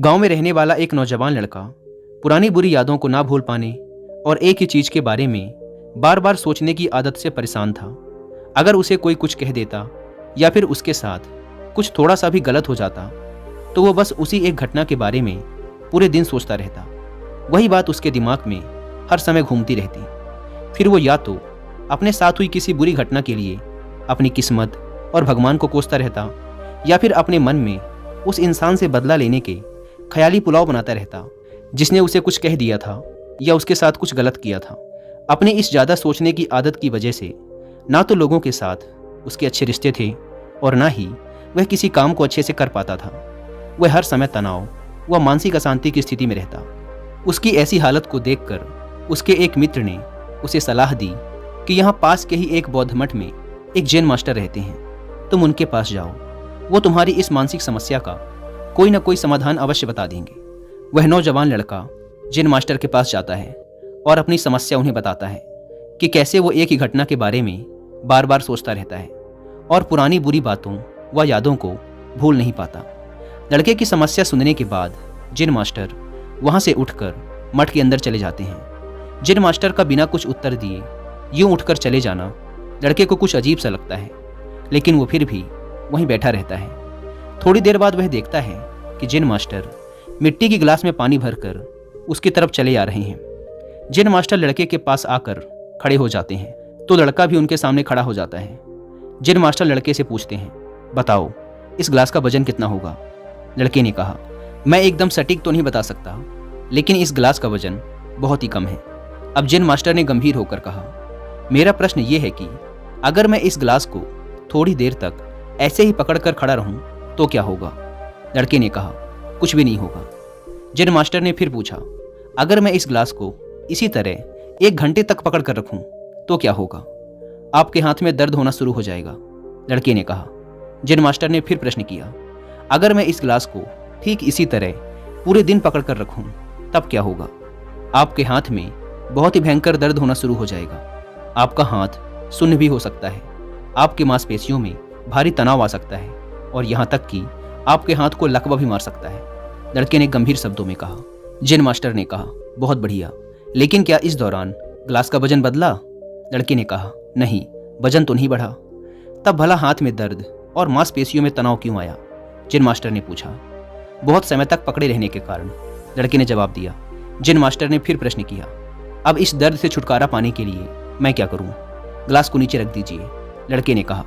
गांव में रहने वाला एक नौजवान लड़का पुरानी बुरी यादों को ना भूल पाने और एक ही चीज के बारे में बार बार सोचने की आदत से परेशान था। अगर उसे कोई कुछ कह देता या फिर उसके साथ कुछ थोड़ा सा भी गलत हो जाता तो वो बस उसी एक घटना के बारे में पूरे दिन सोचता रहता। वही बात उसके दिमाग में हर समय घूमती रहती। फिर वो या तो अपने साथ हुई किसी बुरी घटना के लिए अपनी किस्मत और भगवान को कोसता रहता या फिर अपने मन में उस इंसान से बदला लेने के ख्याली पुलाव बनाता रहता जिसने उसे कुछ कह दिया था या उसके साथ कुछ गलत किया था। अपने इस ज़्यादा सोचने की आदत की वजह से ना तो लोगों के साथ उसके अच्छे रिश्ते थे और ना ही वह किसी काम को अच्छे से कर पाता था। वह हर समय तनाव व मानसिक अशांति की स्थिति में रहता। उसकी ऐसी हालत को देखकर उसके एक मित्र ने उसे सलाह दी कि यहाँ पास के ही एक बौद्ध मठ में एक जैन मास्टर रहते हैं, तुम उनके पास जाओ, वो तुम्हारी इस मानसिक समस्या का कोई ना कोई समाधान अवश्य बता देंगे। वह नौजवान लड़का जैन मास्टर के पास जाता है और अपनी समस्या उन्हें बताता है कि कैसे वो एक ही घटना के बारे में बार बार सोचता रहता है और पुरानी बुरी बातों व यादों को भूल नहीं पाता। लड़के की समस्या सुनने के बाद जैन मास्टर वहाँ से उठकर मठ के अंदर चले जाते हैं। जैन मास्टर का बिना कुछ उत्तर दिए यूं उठकर चले जाना लड़के को कुछ अजीब सा लगता है, लेकिन वो फिर भी वहीं बैठा रहता है। थोड़ी देर बाद वह देखता है कि जैन मास्टर मिट्टी की गिलास में पानी भरकर उसकी तरफ चले आ रहे हैं। जैन मास्टर लड़के के पास आकर खड़े हो जाते हैं तो लड़का भी उनके सामने खड़ा हो जाता है। जैन मास्टर लड़के से पूछते हैं, बताओ इस गिलास का वजन कितना होगा? लड़के ने कहा, मैं एकदम सटीक तो नहीं बता सकता, लेकिन इस गिलास का वजन बहुत ही कम है। अब जैन मास्टर ने गंभीर होकर कहा, मेरा प्रश्न ये है कि अगर मैं इस गिलास को थोड़ी देर तक ऐसे ही पकड़कर खड़ा रहूं तो क्या होगा? लड़के ने कहा, कुछ भी नहीं होगा। जैन मास्टर ने फिर पूछा, अगर मैं इस गिलास को इसी तरह 1 घंटे तक पकड़ कर रखूं तो क्या होगा? आपके हाथ में दर्द होना शुरू हो जाएगा। लड़के ने कहा। जैन मास्टर ने फिर प्रश्न किया, अगर मैं इस गिलास को ठीक इसी तरह पूरे दिन पकड़ कर रखूं तब क्या होगा? आपके हाथ में बहुत ही भयंकर दर्द होना शुरू हो जाएगा। आपका हाथ सुन्न भी हो सकता है, आपके मांसपेशियों में भारी तनाव आ सकता है और यहाँ तक कि आपके हाथ को लकवा भी मार सकता है। लड़के ने गंभीर शब्दों में कहा। जैन मास्टर ने कहा, बहुत बढ़िया, लेकिन क्या इस दौरान गिलास का वजन बदला? लड़के ने कहा, नहीं, वजन तो नहीं बढ़ा। तब भला हाथ में दर्द और मांसपेशियों में तनाव क्यों आया? जैन मास्टर ने पूछा। बहुत समय तक पकड़े रहने के कारण, लड़के ने जवाब दिया। जैन मास्टर ने फिर प्रश्न किया, अब इस दर्द से छुटकारा पाने के लिए मैं क्या करूं? गिलास को नीचे रख दीजिए। लड़के ने कहा।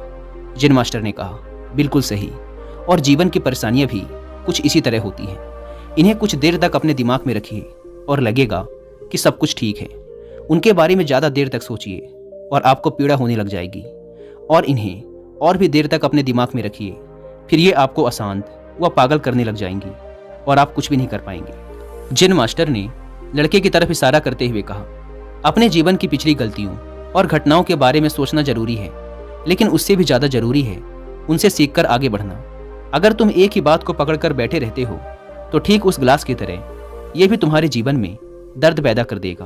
जैन मास्टर ने कहा, बिल्कुल सही, और जीवन की परेशानियां भी कुछ इसी तरह होती हैं। इन्हें कुछ देर तक अपने दिमाग में रखिए और लगेगा कि सब कुछ ठीक है। उनके बारे में ज़्यादा देर तक सोचिए और आपको पीड़ा होने लग जाएगी, और इन्हें और भी देर तक अपने दिमाग में रखिए, फिर ये आपको अशांत व पागल करने लग जाएंगी और आप कुछ भी नहीं कर पाएंगे। जैन मास्टर ने लड़के की तरफ इशारा करते हुए कहा, अपने जीवन की पिछली गलतियों और घटनाओं के बारे में सोचना जरूरी है, लेकिन उससे भी ज़्यादा जरूरी है उनसे सीखकर आगे बढ़ना। अगर तुम एक ही बात को पकड़कर बैठे रहते हो तो ठीक उस गिलास की तरह यह भी तुम्हारे जीवन में दर्द पैदा कर देगा।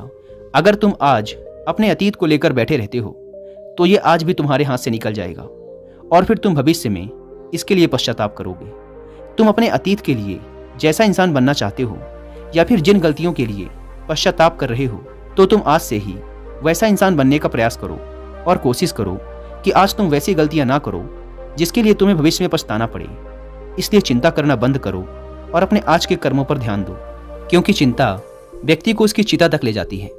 अगर तुम आज अपने अतीत को लेकर बैठे रहते हो तो ये आज भी तुम्हारे हाथ से निकल जाएगा और फिर तुम भविष्य में इसके लिए पश्चाताप करोगे। तुम अपने अतीत के लिए जैसा इंसान बनना चाहते हो या फिर जिन गलतियों के लिए पश्चाताप कर रहे हो, तो तुम आज से ही वैसा इंसान बनने का प्रयास करो और कोशिश करो कि आज तुम वैसी गलतियां ना करो जिसके लिए तुम्हें भविष्य में पछताना पड़े। इसलिए चिंता करना बंद करो और अपने आज के कर्मों पर ध्यान दो, क्योंकि चिंता व्यक्ति को उसकी चिता तक ले जाती है।